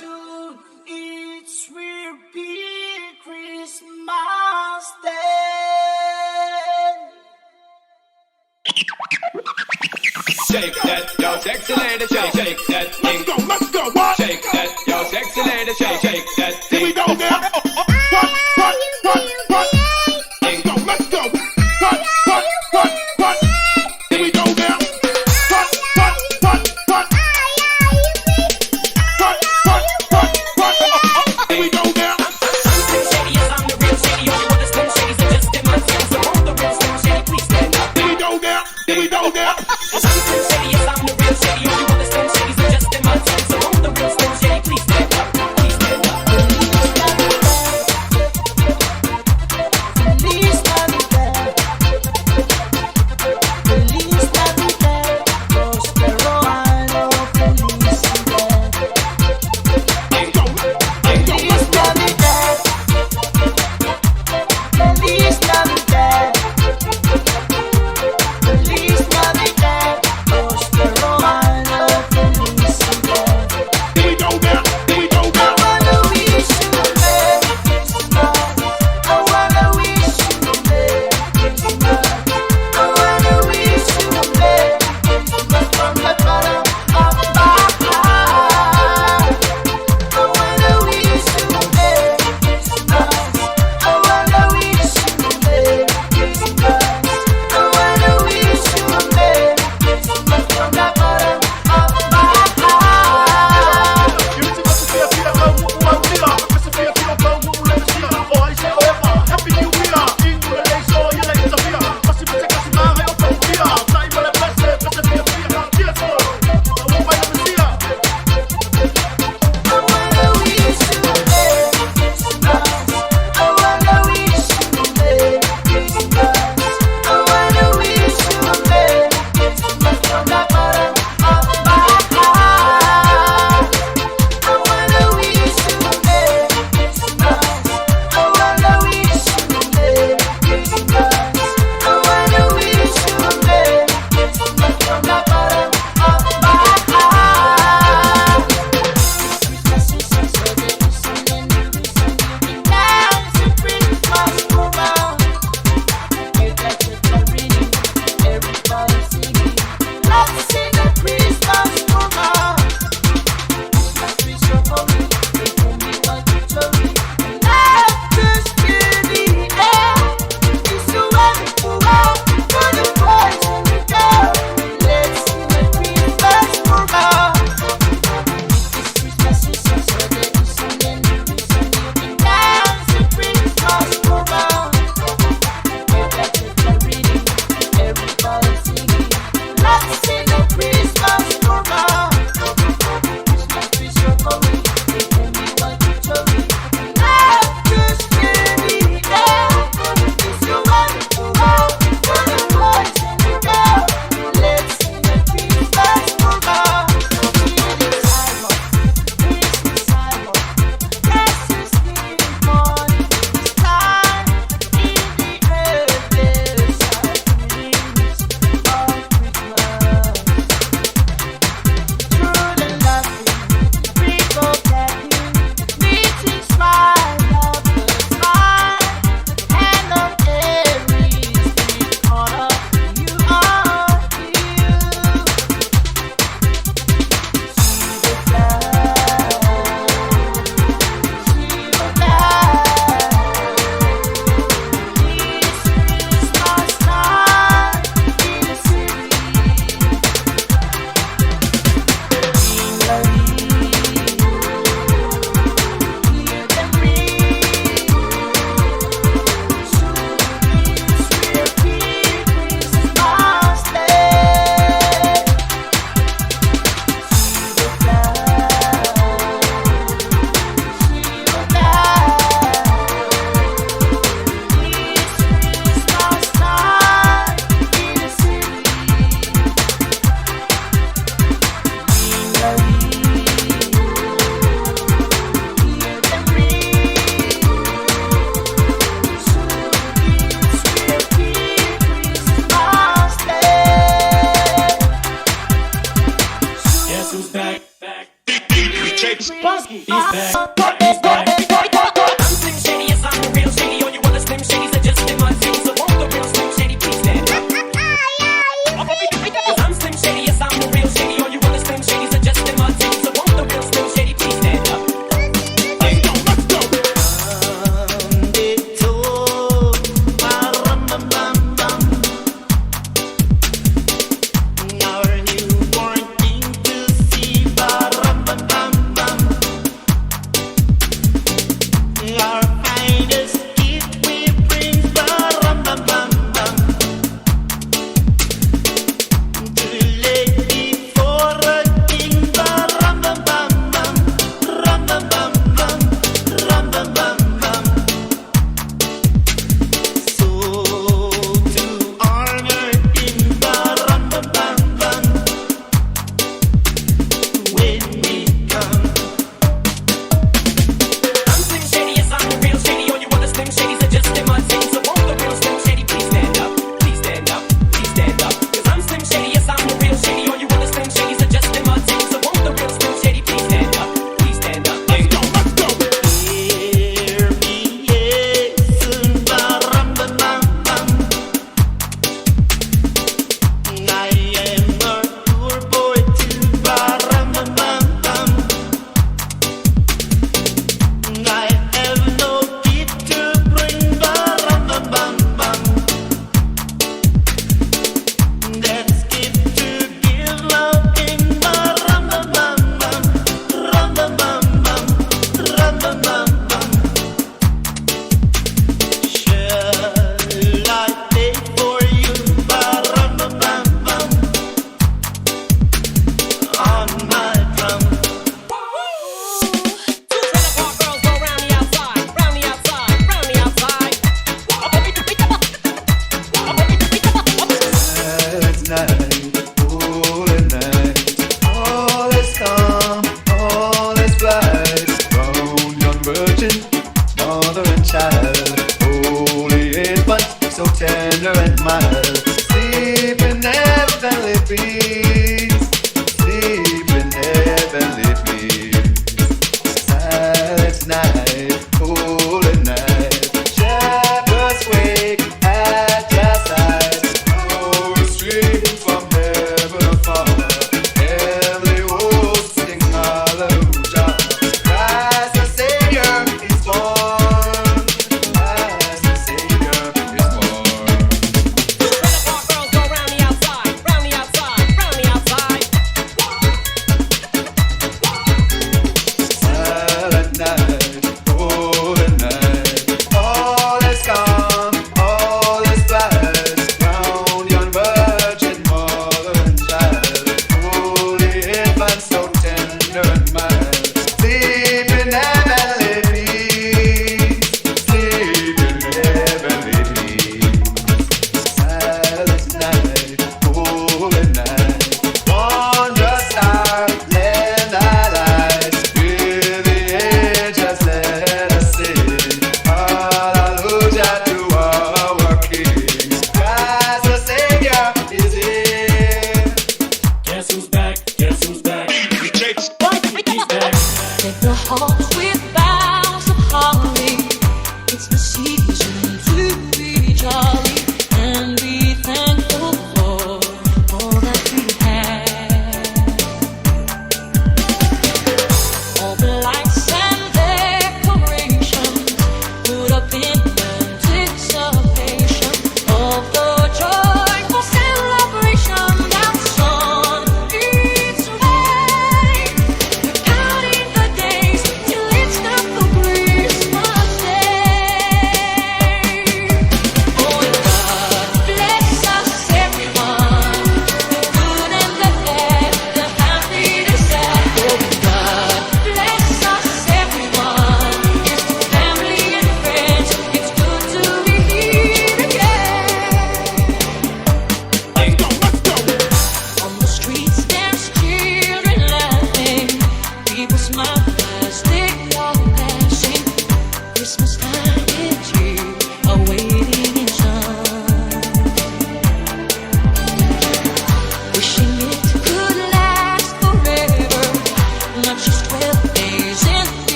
soon it will be Christmas Day. Shake that, yo, sexy lady, shake that thing. Let's go, what? Shake that, yo, sexy lady, shake that thing. Here we go now. What? Let's go. What? Here we go now. What? Here we go now. Something shady, yes, I'm the real shady. All you other slim shadies are just in my sense. So all the real slim shady, please stand up. Here we go now. Something shady, yes, I'm the real shady. All you other slim shadies are just in my sense. So all the real slim shady, please stand up. Please stand up. Feliz Navidad, Feliz Navidad, prospero año, felicidad. Feliz Navidad, Feliz Navidad, Feliz Navidad, prospero año, felicidad. Here we go now. I wanna wish you a Merry Christmas. I wanna wish you a Merry Christmas. I wanna wish you a Merry Christmas from the bottom of my heart. I wanna wish you a Merry Christmas. I wanna wish you a Merry Christmas. I wanna wish you a Merry Christmas from the bottom of my heart. Happy New Year, Ingrid, so you like Sophia. Kasi kasi mga pamilya. Tayo pala pese pia. Cheers for. Wala pa yung siya. I wanna wish you a Merry Christmas. I wanna wish you a Merry Christmas. I wanna wish you a Merry Christmas from the bottom of my heart. I wanna wish you a Merry Christmas. I wanna wish you a Merry Christmas. I wanna wish you a Merry Christmas from the bottom of my heart. Christmas is a celebration and the reason you can dance and Christmas woman. You got to reading, everybody singing. Let's sing a Christmas woman. Christmas is so holy, they tell me what to tell me. Love just fill the air. It's so wonderful world for the boys and the girls. Let's sing a Christmas woman. Christmas is a celebration and the reason you can dance and Christmas woman. You got to reading, everybody singing. Let's sing a Christmas woman. Christmas is so holy, they tell me what to tell me. Love just fill the air. It's so wonderful world for the boys and the girls. Let's sing a Christmas woman. It is Simon, Christmas Simon. Yes, it's nearly morning. It's time in the earth. There's silence of Christmas. True and laughing, people tapping, meeting smile after smile, and on every street corner you are here. See the flag, see the flag. It's Christmas night in the city. Hear them ring. Soon this will be Christmas Day. See the flag, see the flag. It's Christmas night in the city. Hear them ring. Soon this will be Christmas Day. Guess who's back? Zponkey. He's back. He's back. I'm Slim Shady, yes, I'm the real Shady. All you other Slim Shadys are just in my city. So won't the real Slim Shady please stand up? 'Cause I'm Slim Shady, yes, I'm the real Shady. All you other Slim Shadys are just in my city. So won't the real Slim Shady please stand up? Let's go, let's go.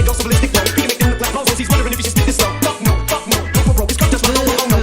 it goes so ballistic. No, we can make them look like Moses. He's wondering if he should spit this slow. Fuck no, go for broke. His cup just went oh no.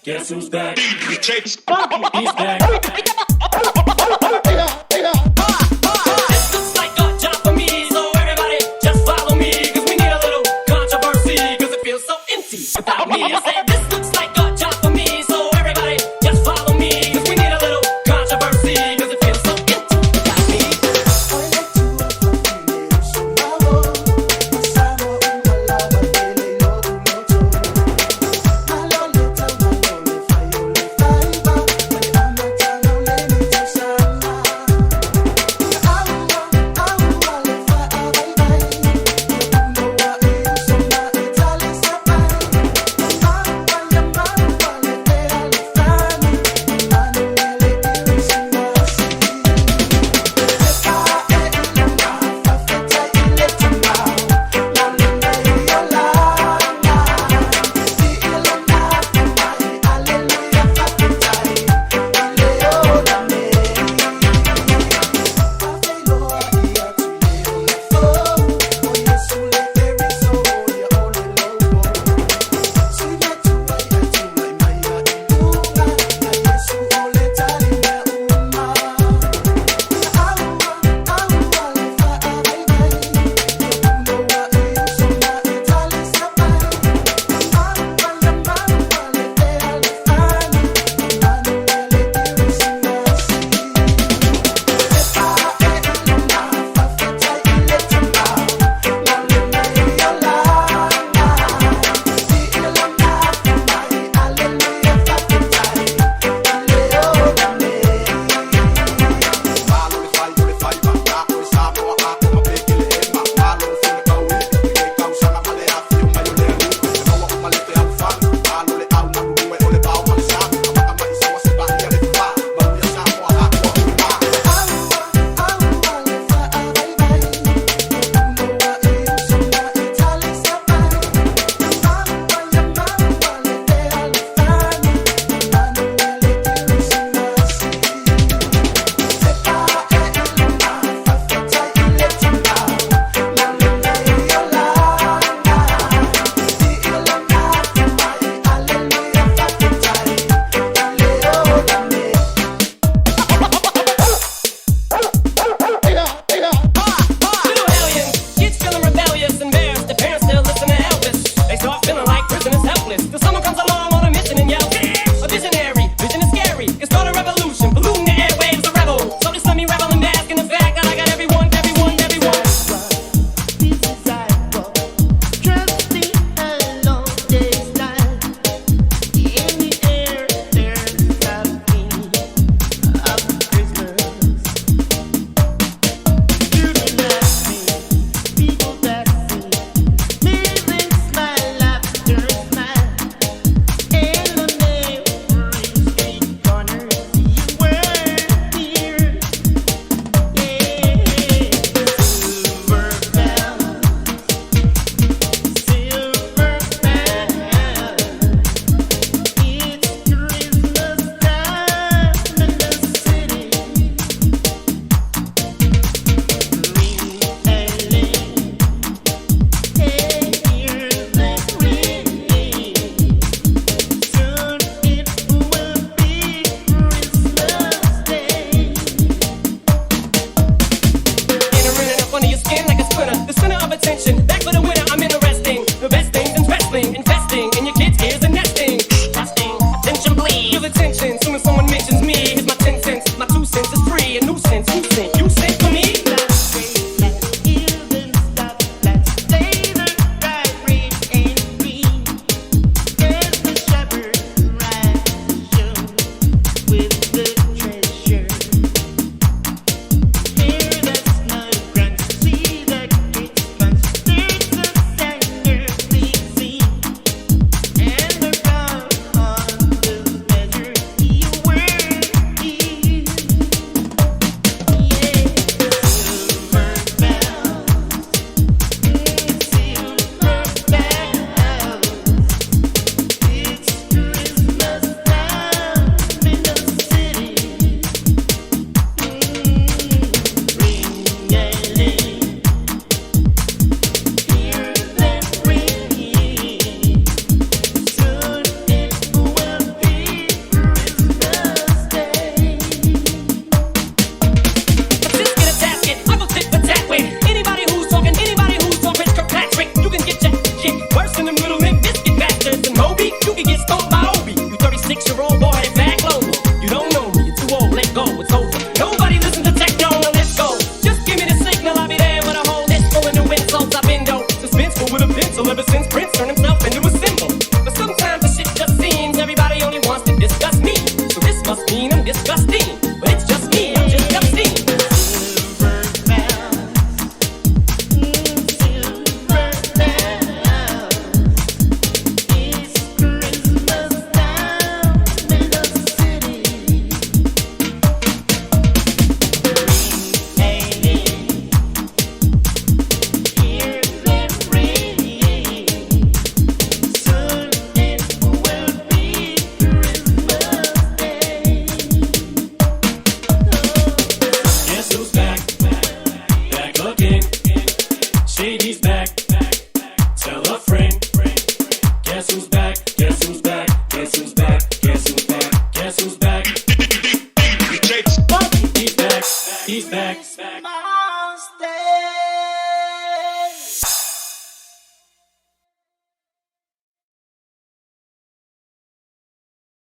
Guess who's back? He's back.